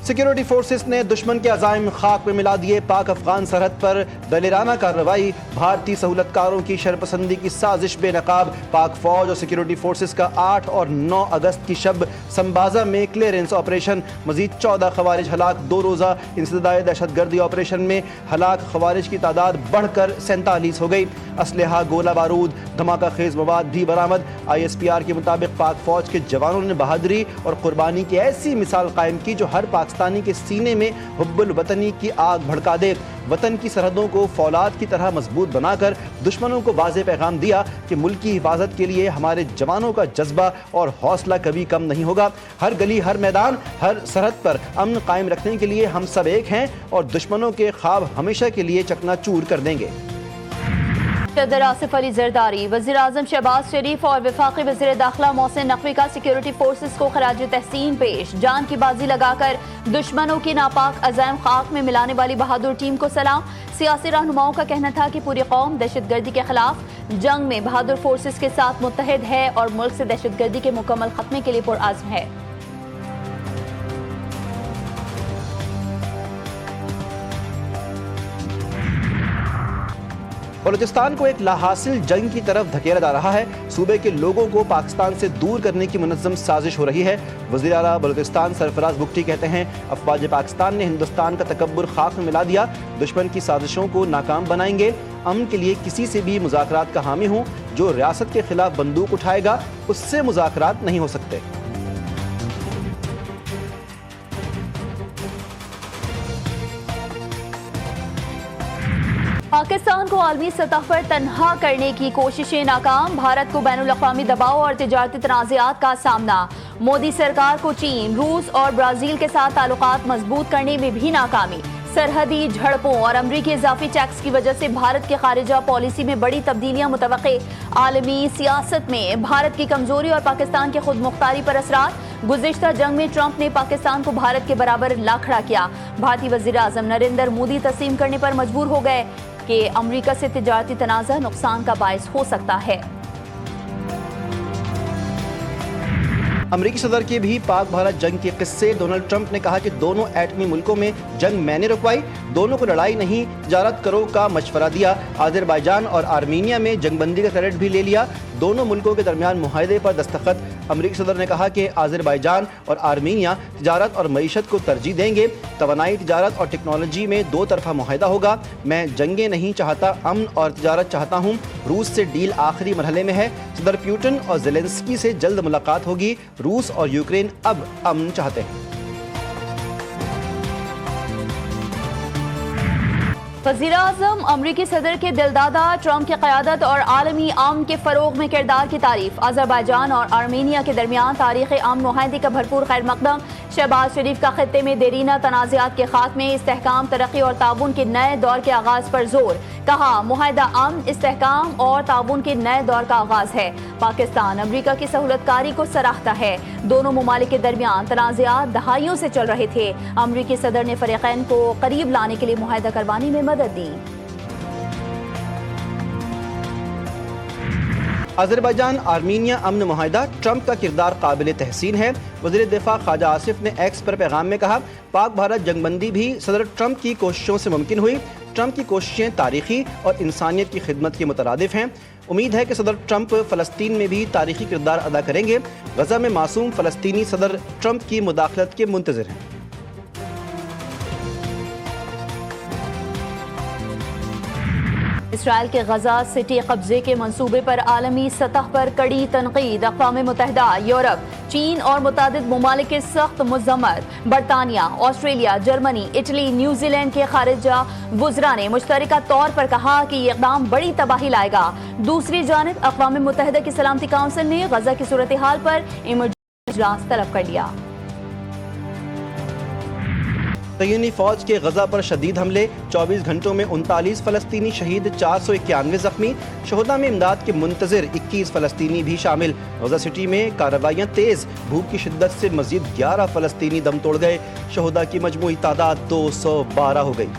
Security forces ने दुश्मन के अज़ाइम खाक में मिला दिए। पाक अफगान सरहद पर दलेराना कार्रवाई, भारतीय सहूलतकारों की शरपसंदी की साजिश बेनकाब। पाक फौज और सिक्योरिटी फोर्सेस का 8 और 9 अगस्त की शब संबाजा में क्लियरेंस ऑपरेशन। मजीद 14 खवारिज हलाक। 2 रोज़ा इंसदाद दहशतगर्दी ऑपरेशन में हलाक खवारिज की तादाद बढ़कर 47 हो गई। असलहा, गोला बारूद, धमाका खेज मवाद भी बरामद। ISPR के मुताबिक पाक फौज के जवानों ने बहादुरी और कुर्बानी की ऐसी मिसाल कायम की जो हर पाकिस्तानी के सीने में हुब्बुल वतनी की आग भड़का दे। वतन की सरहदों को फौलाद की तरह मजबूत बनाकर दुश्मनों को वाज़ेह पैगाम दिया कि मुल्क की हिफाजत के लिए हमारे जवानों का जज्बा और हौसला कभी कम नहीं होगा। हर गली, हर मैदान, हर सरहद पर अमन कायम रखने के लिए हम सब एक हैं और दुश्मनों के ख्वाब हमेशा के लिए चकनाचूर कर देंगे। सदर आसिफ अली जरदारी, वज़ीर आज़म शहबाज शरीफ और वफाकी वज़ीर दाखिला मोहसिन नकवी का सिक्योरिटी फोर्सेस को खराज तहसीन पेश। जान की बाजी लगाकर दुश्मनों की नापाक अज़ाइम खाक में मिलाने वाली बहादुर टीम को सलाम। सियासी रहनुमाओं का कहना था कि पूरी कौम दहशतगर्दी के खिलाफ जंग में बहादुर फोर्सेस के साथ मुत्तहिद है और मुल्क से दहशतगर्दी के मुकम्मल खत्मे के लिए पुरअज़्म है। बलूचिस्तान को एक लाहासिल जंग की तरफ धकेला जा रहा है। सूबे के लोगों को पाकिस्तान से दूर करने की मुनज़्ज़म साजिश हो रही है। वज़ीर आला बलूचिस्तान सरफराज बुगटी कहते हैं, अफवाज पाकिस्तान ने हिंदुस्तान का तकब्बुर खाक में मिला दिया। दुश्मन की साजिशों को नाकाम बनाएंगे। अमन के लिए किसी से भी मुज़ाकरात का हामी हूँ। जो रियासत के खिलाफ बंदूक उठाएगा उससे मुज़ाकरात नहीं हो सकते। पाकिस्तान को आलमी सतह पर तन्हा करने की कोशिशें नाकाम। भारत को बैनुल अक़वामी दबाव और तिजारती तनाज़ात का सामना। मोदी सरकार को चीन, रूस और ब्राज़ील के साथ ताल्लुकात मजबूत करने में भी नाकामी। सरहदी झड़पों और अमरीकी इजाफी टैक्स की वजह से भारत की खारिजा पॉलिसी में बड़ी तब्दीलियां मुतवक्के। आलमी सियासत में भारत की कमजोरी और पाकिस्तान की खुद मुख्तारी पर असरात। गुज़िश्ता जंग में ट्रंप ने पाकिस्तान को भारत के बराबर ला खड़ा किया। भारतीय वज़ीर आज़म नरेंद्र मोदी तस्लीम करने पर मजबूर हो गए कि अमरीका से तिजारती तनाज़ा नुकसान का बायस हो सकता है। अमरीकी सदर के भी पाक भारत जंग के किस्से। डोनाल्ड ट्रंप ने कहा कि दोनों एटमी मुल्कों में जंग मैंने रुकवाई, दोनों को लड़ाई नहीं तिजारत करो का मशवरा दिया। आज़रबाईजान और आर्मीनिया में जंगबंदी का क्रेडिट भी ले लिया। दोनों मुल्कों के दरमियान मुआहदे पर दस्तखत। अमरीकी सदर ने कहा कि आज़रबाईजान और आर्मीनिया तिजारत और मईशत को तरजीह देंगे। तवानाई, तिजारत और टेक्नोलॉजी में 2 तरफा मुआहदा होगा। मैं जंगें नहीं चाहता, अमन और तिजारत चाहता हूँ। रूस से डील आखिरी मरहले में है। सदर पुतिन और ज़ेलेंस्की से जल्द मुलाकात होगी। रूस और यूक्रेन अब अमन चाहते हैं। वज़ीर-ए-आज़म अमरीकी सदर के दिलदादा ट्रंप की क़यादत और आलमी अमन के फ़रोग़ में किरदार की तारीफ। आज़रबाईजान और आर्मीनिया के दरमियान तारीख़ी अमन मुआहदे का भरपूर खैर मकदम। शहबाज शरीफ का खित्ते में देरीना तनाज़ात के खात्मे, इस्तेहकाम, तरक्की और ताउन के नए दौर के आगाज़ पर जोर। कहा, मुआहदा अमन, इस्तेहकाम और ताउन के नए दौर का आगाज़ है। पाकिस्तान अमरीका की सहूलतकारी को सराहता है। दोनों ममालिक के दरमियान तनाज़ात दहाइयों से चल रहे थे। अमरीकी सदर ने फ़रीक़ैन को करीब लाने के लिए मुआहदा करवाने में मदद दी। आज़रबाईजान आर्मीनिया अमन मुआहदा, ट्रंप का किरदार काबिल तहसीन है। वज़ीर दिफा ख्वाजा आसिफ ने एक्स पर पैगाम में कहा, पाक भारत जंगबंदी भी सदर ट्रंप की कोशिशों से मुमकिन हुई। ट्रंप की कोशिशें तारीखी और इंसानियत की खिदमत के मुतरादिफ हैं। उम्मीद है कि सदर ट्रंप फ़लस्तीन में भी तारीखी किरदार अदा करेंगे। गज़ा में मासूम फ़लस्तीनी सदर ट्रंप की मुदाखलत के मुंतज़िर हैं। इसराइल के गजा सिटी कब्जे के मंसूबे पर आलमी सतह पर कड़ी तनकीद। अक़वाम मुत्तहिदा, यूरोप, चीन और मुतादिद ममालिक के सख्त मुज़म्मत। बरतानिया, ऑस्ट्रेलिया, जर्मनी, इटली, न्यूजीलैंड के खारिजा वुज़रा ने मुश्तरका तौर पर कहा कि ये इक़दाम बड़ी तबाही लाएगा। दूसरी जानिब अक़वाम मुत्तहिदा की सलामती काउंसिल ने गजा की सूरत हाल पर इमरजेंसी इजलास तलब कर लिया। तयनी फौज के गजा पर शदीद हमले, 24 घंटों में 39 फ़लस्तीनी शहीद, 491 जख्मी। शोहदा में इमदाद के मुंतज़िर 21 फ़लस्तीनी भी शामिल। गजा सिटी में कार्रवाइयाँ तेज़। भूख की शिद्दत से मज़ीद 11 फ़लस्तीनी दम तोड़ गए। शोहदा की मजमूई तादाद 212 हो गई।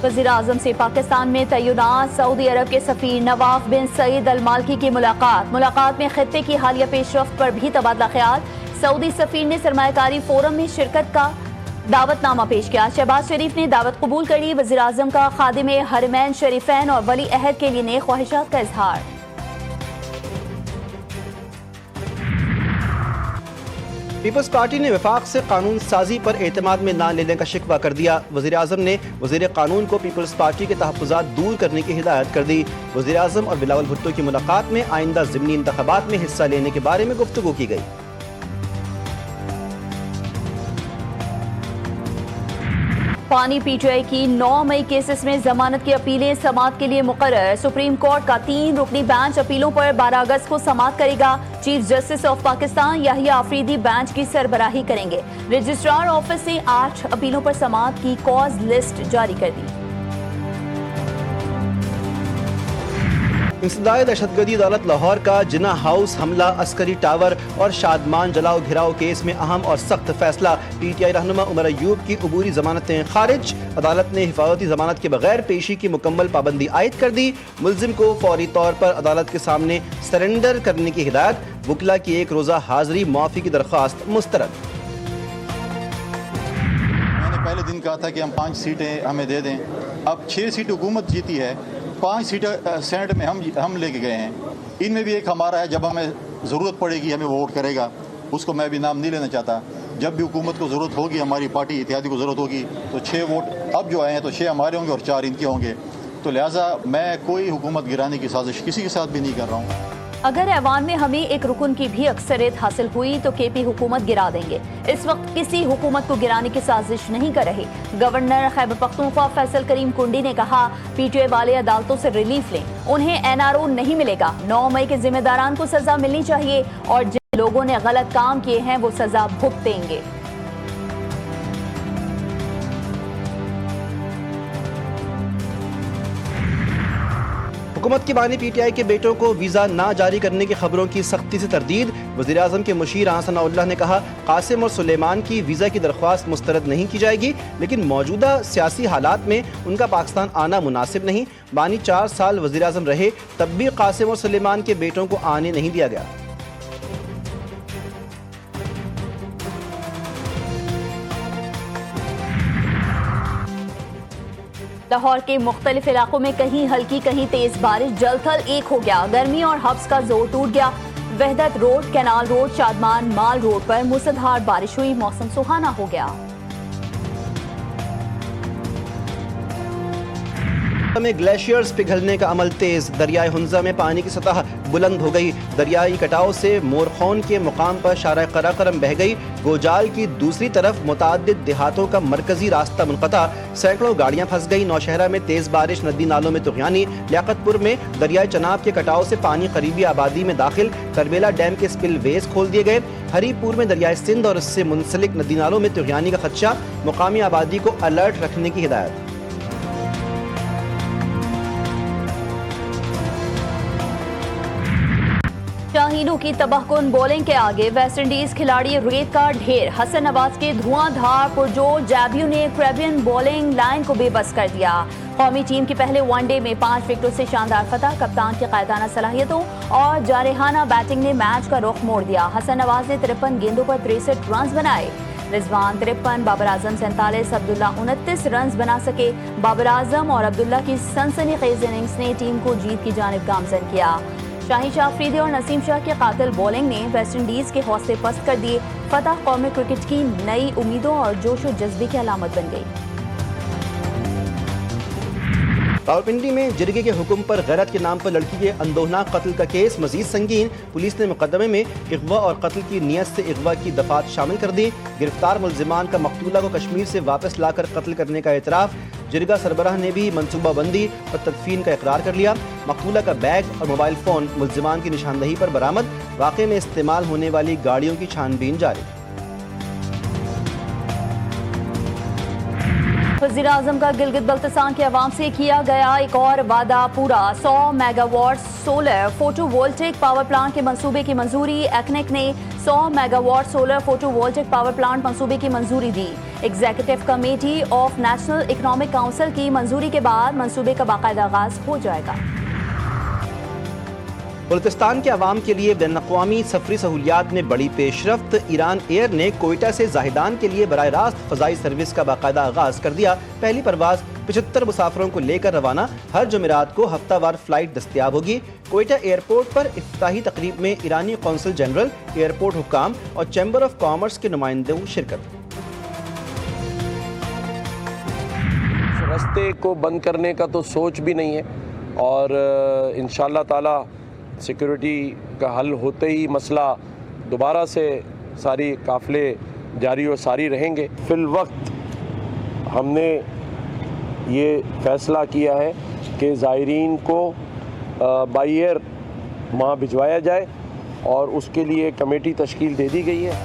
वज़ीर-ए-आज़म से पाकिस्तान में तैनात सऊदी अरब के सफ़ीर नवाफ बिन सईद अल मालकी की मुलाकात में खित्ते की हालिया पेशरफ्त पर भी तबादला ख्याल। सऊदी सफ़ीर ने सरमायाकारी फोरम में शिरकत का दावतनामा पेश किया। शहबाज शरीफ ने दावत कबूल करी। वज़ीर-ए-आज़म का खादिम हरमैन शरीफैन और वली अहद के लिए नेक ख्वाहिशात का इजहार। पीपल्स पार्टी ने वफाक से कानून साजी पर एतमाद में ना लेने का शिकवा कर दिया। वज़ीर-ए-आज़म ने वज़ीर कानून को पीपल्स पार्टी के तहफ़्फ़ुज़ात दूर करने की हिदायत कर दी। वज़ीर-ए-आज़म और बिलावल भुट्टो की मुलाकात में आइंदा ज़िमनी इंतख़ाबात में हिस्सा लेने के बारे में गुफ्तगू की गई। पानी पीटीआई की 9 मई केसेस में जमानत की अपीलें समाअत के लिए मुकर्रर। सुप्रीम कोर्ट का 3 रुकनी बेंच अपीलों पर 12 अगस्त को समाअत करेगा। Chief justice of Pakistan Yahya Afridi bench की सरबराही करेंगे। रजिस्ट्रार ऑफिस ने 8 अपीलों पर समाअत की कॉज लिस्ट जारी कर दी। इंसदाद दहशतगर्दी अदालत लाहौर का जिना हाउस हमला, अस्करी टावर और शादमान जलाओ घिराव केस में अहम और सख्त फैसला। पीटीआई रहनुमा उमर अयूब की अबूरी जमानतें खारिज। अदालत ने हिफाजती जमानत के बगैर पेशी की मुकम्मल पाबंदी आयद कर दी। मुलजिम को फौरी तौर पर अदालत के सामने सरेंडर करने की हिदायत। वकला की 1 रोज़ा हाजिरी मुआफ़ी की दरख्वास्त मुस्तरद। मैंने पहले दिन कहा था कि हम 5 सीटें हमें दे दें। अब 6 सीट हुकूमत जीती है, 5 सीटें सेनेट में हम लेके गए हैं। इनमें भी एक हमारा है, जब हमें ज़रूरत पड़ेगी हमें वोट करेगा। उसको मैं भी नाम नहीं लेना चाहता। जब भी हुकूमत को ज़रूरत होगी, हमारी पार्टी इत्तेहादी को ज़रूरत होगी, तो 6 वोट अब जो आए हैं तो 6 हमारे होंगे और 4 इनके होंगे। तो लिहाजा मैं कोई हुकूमत गिराने की साजिश किसी के साथ भी नहीं कर रहा हूँ। अगर ऐवान में हमें एक रुकन की भी अक्सरियत हासिल हुई तो केपी हुकूमत गिरा देंगे। इस वक्त किसी हुकूमत को गिराने की साजिश नहीं कर रहे। गवर्नर खैबर पख्तूनख्वा फैसल करीम कुंडी ने कहा, पीटीआई वाले अदालतों से रिलीफ लें, उन्हें एनआरओ नहीं मिलेगा। 9 मई के जिम्मेदारान को सजा मिलनी चाहिए और जिन लोगों ने गलत काम किए हैं वो सजा भुगतेंगे। हुकूमत की बानी पीटीआई के बेटों को वीज़ा ना जारी करने की खबरों की सख्ती से तरदीद। वज़ीर-ए-आज़म के मुशीर सनाउल्लाह ने कहा, कासिम और सुलेमान की वीज़ा की दरख्वास्त मुस्तरद नहीं की जाएगी, लेकिन मौजूदा सियासी हालात में उनका पाकिस्तान आना मुनासिब नहीं। बानी 4 साल वज़ीर-ए-आज़म रहे, तब भी कासिम और सुलेमान के बेटों को आने नहीं दिया गया। लाहौर के मुख्तलिफ इलाकों में कहीं हल्की कहीं तेज बारिश, जलथल एक हो गया। गर्मी और हब्स का जोर टूट गया। वहदत रोड, कैनाल रोड, शादमान माल रोड पर मूसलाधार बारिश हुई। मौसम सुहाना हो गया। में ग्लेशियर्स पिघलने का अमल तेज। दरियाए हुंजा में पानी की सतह बुलंद हो गई। दरियाई कटाव से मोरखौन के मुकाम पर शारा कराकरम बह गई। गोजाल की दूसरी तरफ मुताद्दिद देहातों का मरकजी रास्ता मुनक़ता। सैकड़ों गाड़ियां फंस गई। नौशहरा में तेज बारिश, नदी नालों में तुग़यानी। लियाकतपुर में दरियाए चनाब के कटाव से पानी करीबी आबादी में दाखिल। करबेला डैम के स्पिल वेज खोल दिए गए। हरीपुर में दरियाए सिंध और इससे मुंसलिक नदी नालों में तुग़यानी का खदशा। मुकामी आबादी को अलर्ट रखने की हिदायत। शाहीनों की तबाहकुन बॉलिंग के आगे वेस्ट इंडीज खिलाड़ी रेत का ढेर। हसन नवाज के धुआंधार पुरजोर जैबियों ने कैरेबियन बॉलिंग लाइन को बेबस कर दिया। कौमी टीम के पहले वनडे में 5 विकेटों से शानदार फतह। कप्तान की कायदाना सलाहियतों और जारहाना बैटिंग ने मैच का रुख मोड़ दिया। हसन नवाज ने 53 गेंदों पर 63 रन बनाए। रिजवान 53, बाबर आजम 47, अब्दुल्ला 29 रन बना सके। बाबर आजम और अब्दुल्ला की सनसनीखेज इनिंग्स ने टीम को जीत की जानिब गामजन किया। शाहीन शाह अफरीदी और नसीम शाह के कातिल बॉलिंग ने वेस्ट इंडीज के हौसले पस्त कर दिए। फतह कौमी क्रिकेट की नई उम्मीदों और जोश और जज्बे की अलामत बन गई। रावलपिंडी में जिरगे के हुक्म पर गैरत के नाम पर लड़की के अंदोहनाक कत्ल का केस मजीद संगीन। पुलिस ने मुकदमे में अगवा और कत्ल की नियत से अगवा की दफात शामिल कर दी। गिरफ्तार मुलजिमान का मकतूला को कश्मीर से वापस लाकर कत्ल करने का एतराफ़। जिरगा सरबराह ने भी मनसूबाबंदी और तदफीन का इकरार कर लिया। मकतूला का बैग और मोबाइल फ़ोन मुलजिमान की निशानदही पर बरामद। वाक़े में इस्तेमाल होने वाली गाड़ियों की छानबीन जारी। वज़ीर आज़म का गिलगित बल्तिस्तान के अवाम से किया गया एक और वादा पूरा। 100 megawatt solar photovoltaic power plant के मंसूबे की मंजूरी। एक्नेक ने 100 megawatt solar photovoltaic power plant मंसूबे की मंजूरी दी। Executive committee of national economic council की मंजूरी के बाद मंसूबे का बाकायदा आगाज हो जाएगा। बलूचिस्तान के अवाम के लिए बैनुल-अक़वामी सफरी सहूलियात में बड़ी पेशरफ्त। ईरान एयर ने कोयटा से जाहिदान के लिए बराह रास्त फ़ज़ाई सर्विस का बाकायदा आगाज़ कर दिया। पहली परवाज़ 75 मुसाफिरों को लेकर रवाना। हर जुमेरात को हफ्तावार फ़्लाइट दस्तयाब होगी। कोयटा एयरपोर्ट पर इफ्तिताही तकरीब में ईरानी कौंसल जनरल, एयरपोर्ट हुक्काम और चैम्बर ऑफ कॉमर्स के नुमाइंदों शिरकत। रास्ते को बंद करने का तो सोच भी नहीं है और इंशाअल्लाह ताला सिक्योरिटी का हल होते ही मसला दोबारा से सारी काफ़िले जारी और सारी रहेंगे। फिल वक्त हमने ये फ़ैसला किया है कि ज़ायरीन को बाई एयर वहाँ भिजवाया जाए और उसके लिए कमेटी तश्कील दे दी गई है।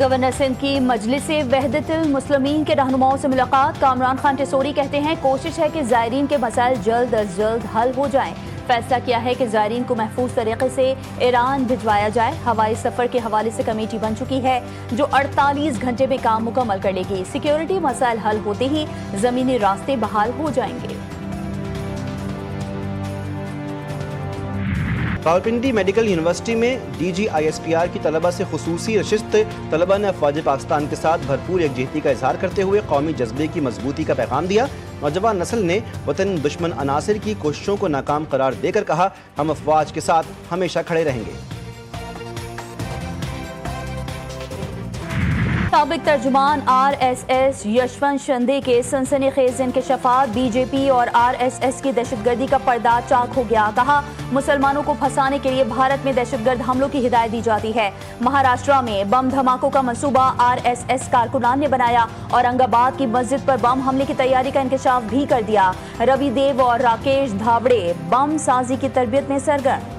गवर्नर सिंध की मजलिस वहदतुल मुस्लिमीन के रहनुमाओं से मुलाकात। कामरान खान टेसोरी कहते हैं कोशिश है कि ज़ायरीन के मसाइल जल्द अज जल्द हल हो जाएं। फैसला किया है कि ज़ायरीन को महफूज तरीके से ईरान भिजवाया जाए। हवाई सफ़र के हवाले से कमेटी बन चुकी है जो 48 घंटे में काम मुकम्मल कर लेगी। सिक्योरिटी मसाइल हल होते ही ज़मीनी रास्ते बहाल हो जाएंगे। रावलपिंडी मेडिकल यूनिवर्सिटी में DGISPR की तलबा से खुसूसी नशिस्त। तलबा ने अफवाज पाकिस्तान के साथ भरपूर यकजहती का इजहार करते हुए कौमी जज्बे की मजबूती का पैगाम दिया। नौजवान नस्ल ने वतन दुश्मन अनासिर की कोशिशों को नाकाम करार देकर कहा, हम अफवाज के साथ हमेशा खड़े रहेंगे। साबिक तर्जुमान RSS यशवंत शिंदे के सनसनीखेज इंकशाफात। बीजेपी और RSS की दहशतगर्दी का पर्दा चाक हो गया। कहा, मुसलमानों को फंसाने के लिए भारत में दहशतगर्द हमलों की हिदायत दी जाती है। महाराष्ट्र में बम धमाकों का मंसूबा RSS कारकुनान ने बनाया। औरंगाबाद की मस्जिद पर बम हमले की तैयारी का इंकशाफ भी कर दिया। रवि देव और राकेश धाबड़े बम साजी की तरबियत में सरगर्म।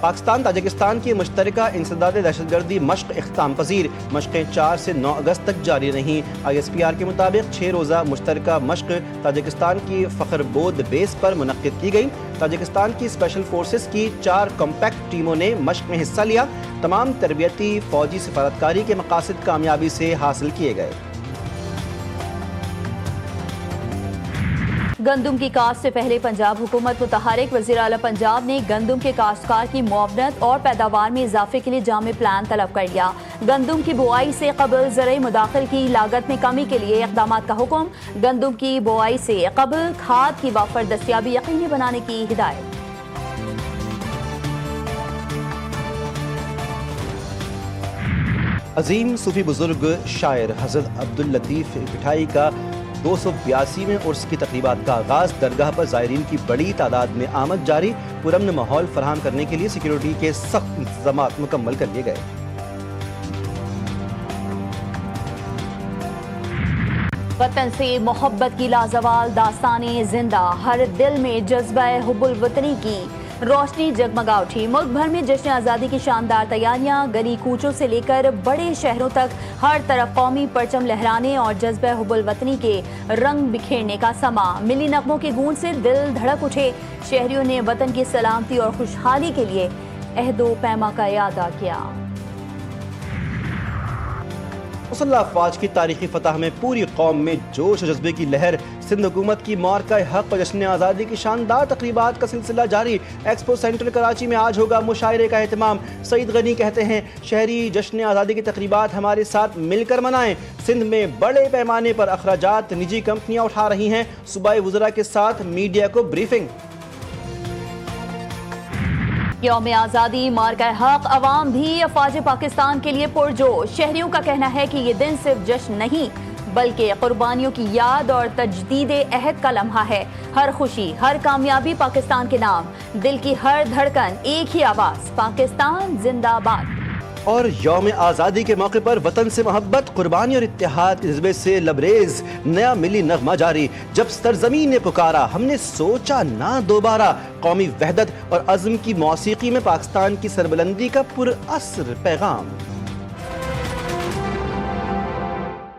पाकिस्तान ताजिकिस्तान की मुश्तरका इंसदाद दहशतगर्दी मश्क इख्तिताम पजीर। मश्कें 4 से 9 अगस्त तक जारी रहीं। ISPR के मुताबिक 6 रोज़ा मुश्तरका मश्क ताजिकिस्तान की फ़ख्रबोद बेस पर मुनक्किद की गई। ताजिकिस्तान की स्पेशल फोर्सेस की 4 कॉम्पैक्ट टीमों ने मश्क में हिस्सा लिया। तमाम तरबियती फ़ौजी सिफारतकारी के मकासद कामयाबी से हासिल किए गए। गंदुम की काश्त से पहले पंजाब हुकूमत मुतहरिक। वज़ीर आला पंजाब ने गंदुम के काश्तकार की मुआवनत और पैदावार में इजाफे के लिए जामे प्लान तलब कर लिया। गंदुम की बुआई से कबल ज़राई मुदाखिल की लागत में कमी के लिए इक़दामात का हुक्म। गंदुम की बुआई से कबल खाद की वाफर दस्तियाबी यकीनी बनाने की हिदायत। अजीम सूफी बुजुर्ग शायर हज़रत अब्दुल लतीफ़ पिठाई का 282वें उर्स की तकरीबात का आगाज़। दरगाह पर ज़ायरीन की बड़ी तादाद में आमद जारी। पुरअमन माहौल फराहम करने के लिए सिक्योरिटी के सख्त इंतज़ामात मुकम्मल कर लिए गए। वतन से मोहब्बत की लाजवाल दास्तानें जिंदा। हर दिल में जज्बा हुब्बुल वतनी की रोशनी जगमगा उठी। मुल्क भर में जश्न आज़ादी की शानदार तैयारियां। गली कूचों से लेकर बड़े शहरों तक हर तरफ कौमी परचम लहराने और जज्बा हुब्बुल वतनी के रंग बिखेरने का समा। मिली नगमों की गूंज से दिल धड़क उठे। शहरियों ने वतन की सलामती और खुशहाली के लिए अहदो पैमा का यादा किया। मुसल्लह अफवाज की तारीखी फतह में पूरी कौम में जोश और जज्बे की लहर। सिंध हुकूमत की मार्का हक और जश्न आज़ादी की शानदार तकरीबात का सिलसिला जारी। एक्सपो सेंटर कराची में आज होगा मुशायरे का एहतमाम। सईद गनी कहते हैं, शहरी जश्न आज़ादी की तकरीबात हमारे साथ मिलकर मनाएं। सिंध में बड़े पैमाने पर अखराजात निजी कंपनियां उठा रही हैं। सूबाई वज़रा के साथ मीडिया को ब्रीफिंग। यौम आज़ादी मार्का हक। अवाम भी अफवाज पाकिस्तान के लिए पुरजोश। शहरियों का कहना है कि ये दिन सिर्फ जश्न नहीं बल्कि कुर्बानियों की याद और तजदीद अहद का लम्हा है। हर खुशी, हर कामयाबी पाकिस्तान के नाम। दिल की हर धड़कन, एक ही आवाज़, पाकिस्तान जिंदाबाद। और यौम आज़ादी के मौके पर वतन से मोहब्बत, कुर्बानी और इत्तेहाद के जज्बे से लबरेज नया मिली नगमा जारी। जब सरजमीन ने पुकारा हमने सोचा ना दोबारा। कौमी वहदत और अज़्म की मौसीकी में पाकिस्तान की सरबुलंदी का पुरअसर पैगाम।